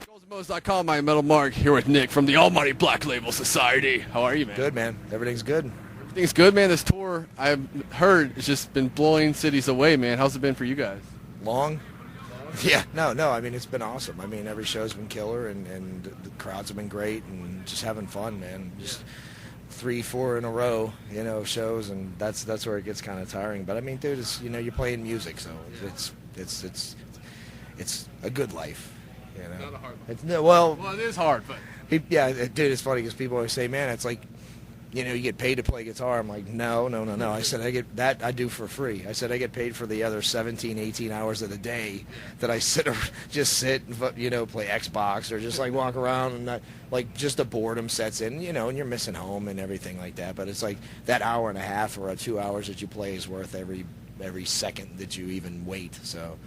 Goalsandmodes.com, my Metal Mark, here with Nick from the Almighty Black Label Society. How are you, man? Good, man. Everything's good. Everything's good, man. This tour, I've heard, it's just been blowing cities away, man. How's it been for you guys? Long? Yeah, no. I mean, it's been awesome. I mean, every show's been killer, and the crowds have been great, and just having fun, man. Just 3-4 in a row, shows, and that's where it gets kind of tiring. But I mean, dude, it's you're playing music, so it's a good life. Not a hard life. Well, it is hard, but yeah, dude, it's funny because people always say, man, it's like, you get paid to play guitar. I'm like, no. I said, I get that I do for free. I said, I get paid for the other 17, 18 hours of the day that I sit and play Xbox or just like walk around and just the boredom sets in, and you're missing home and everything like that. But it's like that hour and a half or 2 hours that you play is worth every second that you even wait. So.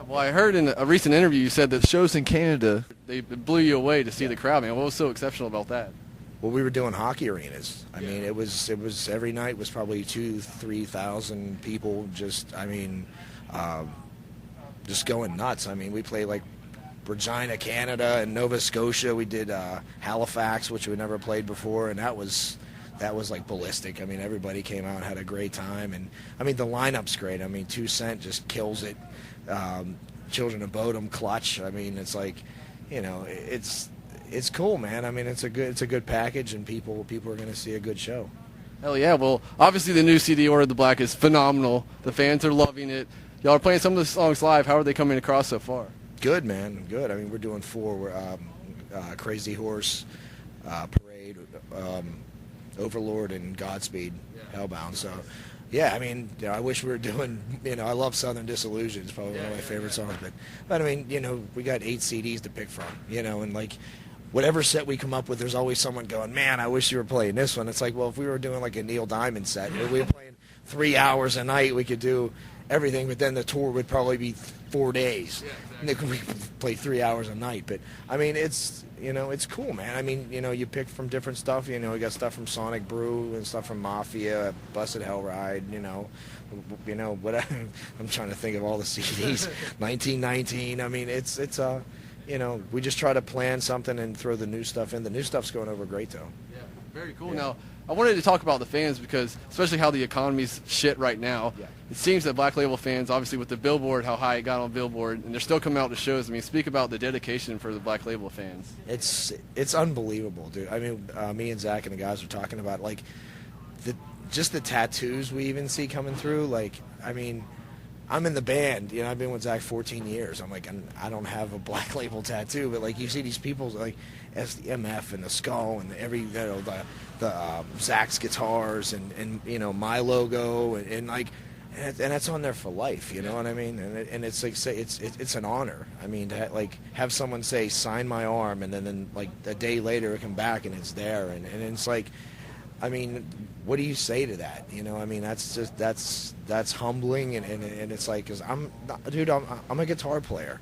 Well, I heard in a recent interview you said that shows in Canada, they blew you away to see the crowd, man. What was so exceptional about that? Well, we were doing hockey arenas. I mean, it was every night was probably 2,000-3,000 people. Just going nuts. I mean, we played like Regina, Canada, and Nova Scotia. We did Halifax, which we never played before, and that was like ballistic. I mean, everybody came out and had a great time, and I mean the lineup's great. I mean, 2 Cent just kills it. Children of Bodom, Clutch. I mean, it's like, it's cool, man. I mean, it's a good package, and people are going to see a good show. Hell yeah! Well, obviously the new CD, Order of the Black, is phenomenal. The fans are loving it. Y'all are playing some of the songs live. How are they coming across so far? Good, man. Good. I mean, we're doing 4. We're Crazy Horse, Parade, Overlord, and Godspeed, Hellbound. So. Yeah, I mean, I wish we were doing, I love Southern Disillusion. It's probably one of my favorite songs. But I mean, we got 8 CDs to pick from, and like whatever set we come up with, there's always someone going, man, I wish you were playing this one. It's like, well, if we were doing like a Neil Diamond set, if we were playing 3 hours a night, we could do everything, but then the tour would probably be 4 days. Yeah, exactly. We could play 3 hours a night. But, I mean, it's cool, man. I mean, you pick from different stuff. We got stuff from Sonic Brew and stuff from Mafia, Busted Hell Ride, what I'm trying to think of all the CDs. 1919. I mean, we just try to plan something and throw the new stuff in. The new stuff's going over great, though. Yeah, very cool. Yeah. Now, I wanted to talk about the fans because, especially how the economy's shit right now, it seems that Black Label fans, obviously with the Billboard, how high it got on Billboard, and they're still coming out to shows. I mean, speak about the dedication for the Black Label fans. It's unbelievable, dude. I mean, me and Zach and the guys were talking about, like, just the tattoos we even see coming through. Like, I mean, I'm in the band. I've been with Zach 14 years. I'm like, I don't have a Black Label tattoo, but like you see these people like SDMF and the skull and the Zach's guitars and my logo and like, and that's on there for life. You know what I mean? And it's like it's an honor. I mean, to have someone say sign my arm, and then like a day later it come back and it's there, and it's like. I mean, what do you say to that? I mean, that's humbling, and it's like, cause I'm a guitar player.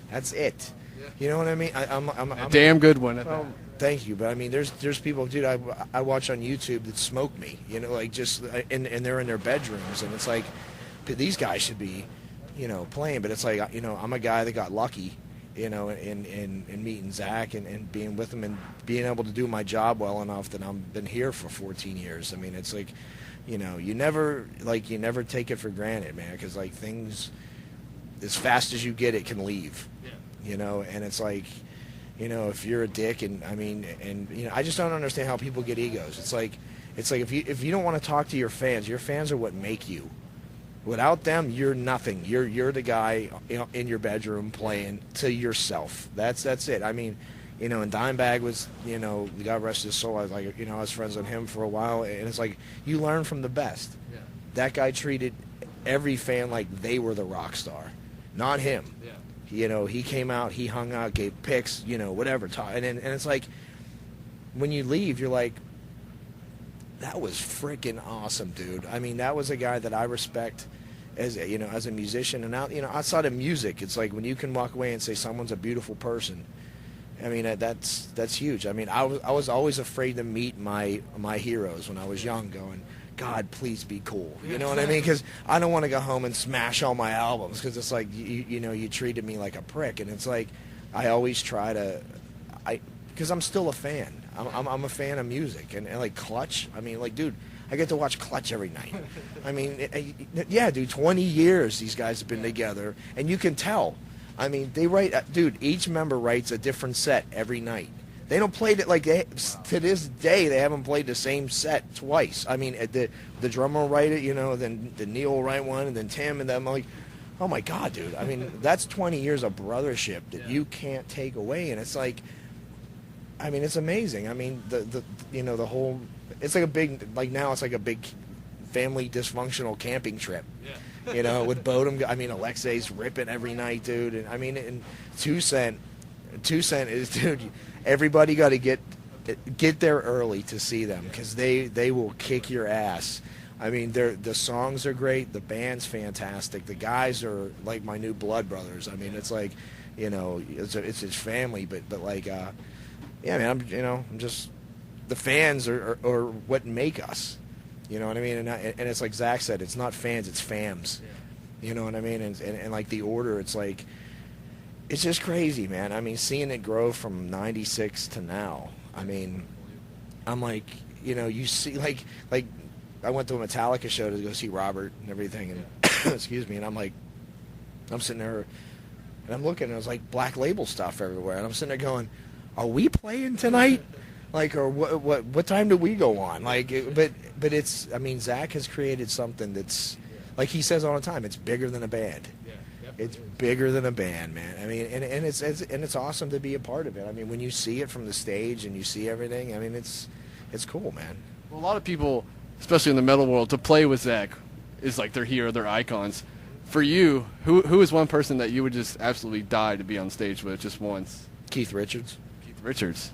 That's it. Yeah. You know what I mean? I'm a damn good one at that. Thank you, but I mean, there's people, dude. I watch on YouTube that smoke me. Like just and they're in their bedrooms, and it's like these guys should be, playing. But it's like I'm a guy that got lucky. In meeting Zach and being with him and being able to do my job well enough that I've been here for 14 years. I mean, it's like, you never take it for granted, man, because like things, as fast as you get it can leave, and it's like, if you're a dick and I just don't understand how people get egos. It's like if you don't want to talk to your fans are what make you. Without them, you're nothing. You're the guy in your bedroom playing to yourself. That's it. I mean, and Dimebag was, God rest his soul. I was like, I was friends with him for a while, and it's like you learn from the best. Yeah. That guy treated every fan like they were the rock star, not him. Yeah. He came out, he hung out, gave picks, whatever. And it's like when you leave, you're like, that was freaking awesome, dude. I mean, that was a guy that I respect as a musician. And out, outside of music, it's like when you can walk away and say someone's a beautiful person. I mean, that's huge. I mean, I was always afraid to meet my heroes when I was young, going, God, please be cool. You know what I mean? Because I don't want to go home and smash all my albums because it's like, you treated me like a prick. And it's like, I always try to, because I'm still a fan. I'm a fan of music, and like Clutch. I mean, like, dude, I get to watch Clutch every night. I mean, yeah, dude, 20 years these guys have been together, and you can tell. I mean, they write, dude, each member writes a different set every night. They don't play it like to this day. They haven't played the same set twice. I mean, the drummer will write it, you know, then Neil will write one, and then Tim, and then I'm like, oh my God, dude. I mean, that's 20 years of brothership that you can't take away, and it's like, I mean, it's amazing. I mean, the you know, the whole, it's like a big, like now it's like a big family dysfunctional camping trip. Yeah. You know, with Bodum. I mean, Alexei's ripping every night, dude. And I mean, and 2 Cent is, dude. Everybody got to get there early to see them, because they will kick your ass. I mean, the songs are great. The band's fantastic. The guys are like my new blood brothers. I mean, it's like, you know, it's his family, but like, yeah, man, I'm just, the fans are what make us. You know what I mean? And it's like Zach said, it's not fans, it's fams. You know what I mean? And like the order, it's like, it's just crazy, man. I mean, seeing it grow from 96 to now. I mean, I'm like, you know, you see, like I went to a Metallica show to go see Robert and everything, and excuse me, and I'm like, I'm sitting there, and I'm looking, and it's like Black Label stuff everywhere, and I'm sitting there going, are we playing tonight? Like, or what time do we go on? Like, but it's, I mean, Zach has created something that's, like he says all the time, it's bigger than a band. It's bigger than a band, man. I mean, and it's awesome to be a part of it. I mean, when you see it from the stage and you see everything, I mean, it's cool, man. Well, a lot of people, especially in the metal world, to play with Zach is like their hero, their icons. For you, who is one person that you would just absolutely die to be on stage with just once? Keith Richards. Keith Richards.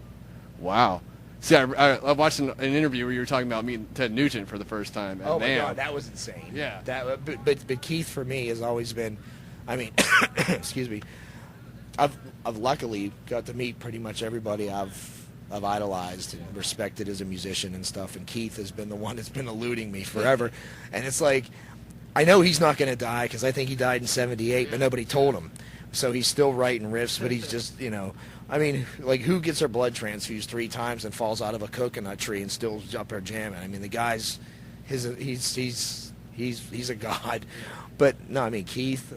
Wow. See, I watched an interview where you were talking about meeting Ted Nugent for the first time. Oh my God, that was insane. Yeah. But Keith for me has always been, I mean, excuse me, I've luckily got to meet pretty much everybody I've idolized and respected as a musician and stuff, and Keith has been the one that's been eluding me forever. And it's like, I know he's not going to die, because I think he died in 78, but nobody told him. So he's still writing riffs, but he's just, you know, I mean, like, who gets their blood transfused 3 times and falls out of a coconut tree and still up there jamming? I mean, the guy's, he's a god. But no, I mean, Keith,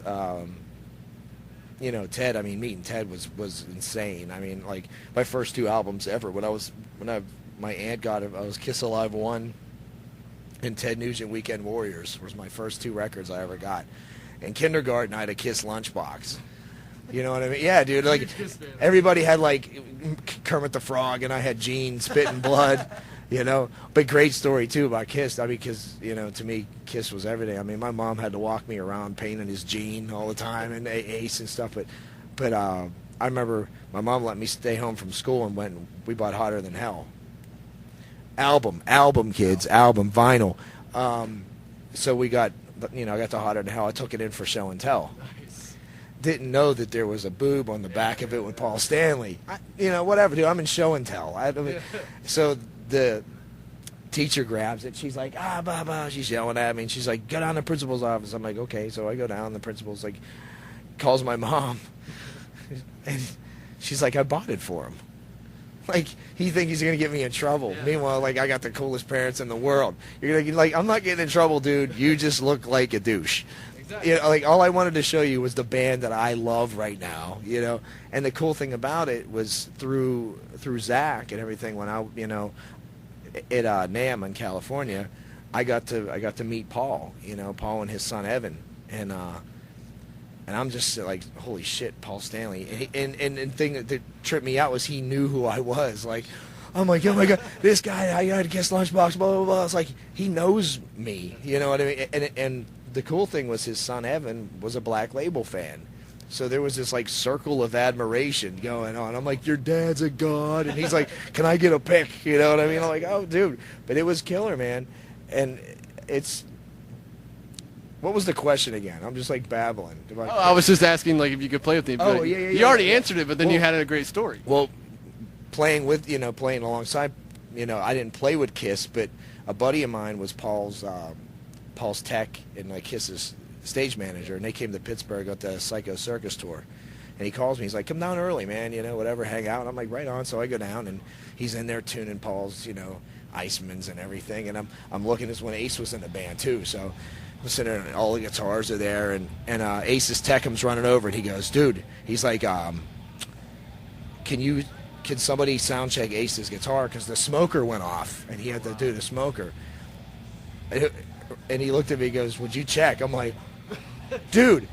you know, Ted. I mean, meeting Ted was insane. I mean, like, my first 2 albums ever. My aunt got it, I was Kiss Alive 1 and Ted Nugent Weekend Warriors was my first 2 records I ever got. In kindergarten, I had a Kiss lunchbox. You know what I mean? Yeah, dude. Like, everybody had like Kermit the Frog, and I had Gene spitting blood. You know, but great story too about Kiss. I mean, because, you know, to me, Kiss was everything. I mean, my mom had to walk me around painting his Gene all the time, and Ace and stuff. But I remember my mom let me stay home from school, and we bought Hotter Than Hell. Album, kids, album, vinyl. So we got, you know, I got the Hotter Than Hell. I took it in for show and tell. Nice. Didn't know that there was a boob on the back of it with Paul Stanley. You know, whatever, dude. I'm in show and tell. So the teacher grabs it. She's like, bah. She's yelling at me, and she's like, go down to the principal's office. I'm like, okay. So I go down. The principal's like, calls my mom, and she's like, I bought it for him. Like, he thinks he's gonna get me in trouble. Yeah. Meanwhile, like, I got the coolest parents in the world. You're gonna, like, I'm not getting in trouble, dude. You just look like a douche. Exactly. You know, like, all I wanted to show you was the band that I love right now. You know, and the cool thing about it was through Zach and everything. When I, you know, at NAMM in California, I got to meet Paul. You know, Paul and his son Evan, and I'm just like, holy shit, Paul Stanley. And the thing that tripped me out was he knew who I was. Like, I'm like, oh my God, this guy, I got to Kiss Lunchbox, blah, blah, blah. It's like, he knows me, you know what I mean? And the cool thing was his son Evan was a Black Label fan. So there was this, like, circle of admiration going on. I'm like, your dad's a god. And he's like, can I get a pic? You know what I mean? I'm like, oh, dude. But it was killer, man. And it's... What was the question again? I'm just like babbling. I was just asking, like, if you could play with him. Oh, yeah. You already answered it, but then you had a great story. Well, playing alongside, you know, I didn't play with Kiss, but a buddy of mine was Paul's tech and, like, Kiss's stage manager, and they came to Pittsburgh, got the Psycho Circus tour. And he calls me. He's like, come down early, man, you know, whatever, hang out. And I'm like, right on. So I go down, and he's in there tuning Paul's, you know, Iceman's and everything. And I'm looking. This when Ace was in the band too. So I'm sitting there, and all the guitars are there. And Ace's tech comes running over, and he goes, dude, he's like, can somebody sound check Ace's guitar? Because the smoker went off, and he had to do the smoker. And he looked at me and goes, would you check? I'm like, dude.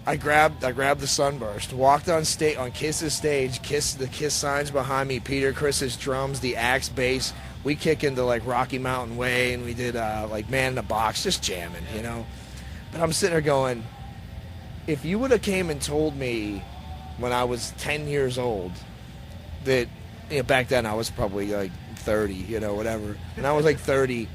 I grabbed the Sunburst, walked on Kiss's stage, the Kiss signs behind me, Peter Criss's drums, the Axe bass. We kick into like Rocky Mountain Way, and we did like Man in the Box, just jamming, you know. But I'm sitting there going, if you would have came and told me when I was 10 years old that, you know, back then I was probably like 30, you know, whatever, and I was like 30,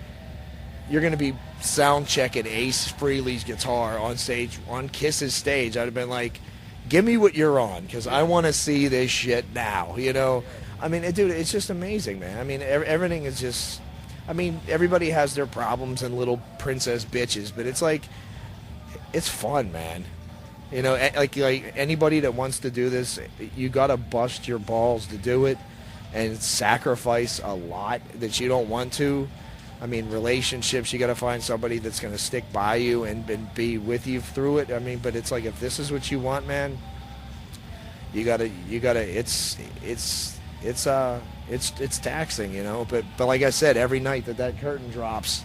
you're going to be sound checking Ace Frehley's guitar on stage, on Kiss's stage, I'd have been like, give me what you're on, because I want to see this shit now, you know. I mean, dude, it's just amazing, man. I mean, everything is just, I mean, everybody has their problems and little princess bitches, but it's like, it's fun, man. You know, like anybody that wants to do this, you got to bust your balls to do it and sacrifice a lot that you don't want to. I mean, relationships, you got to find somebody that's going to stick by you and be with you through it. I mean, but it's like, if this is what you want, man, you got to it's taxing, you know, but like I said, every night that curtain drops,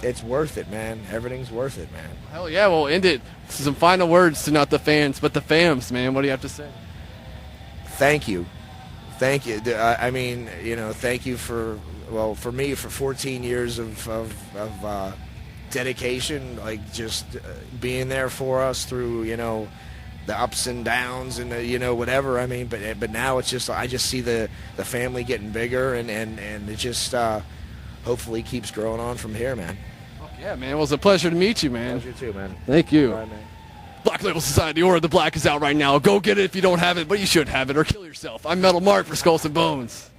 it's worth it, man. Everything's worth it, man. Hell yeah, we'll end it. Some final words to not the fans, but the fams, man. What do you have to say? Thank you. I mean, you know, thank you for me, for 14 years of dedication, like just being there for us through, you know, the ups and downs and you know, whatever. I mean, but now it's just, I just see the family getting bigger, and it just hopefully keeps growing on from here, man. Yeah, man. It was a pleasure to meet you, man. Pleasure too, man. Thank you. All right, man. Black Label Society, Order of the Black is out right now. Go get it if you don't have it, but you should have it, or kill yourself. I'm Metal Mark for Skulls and Bones.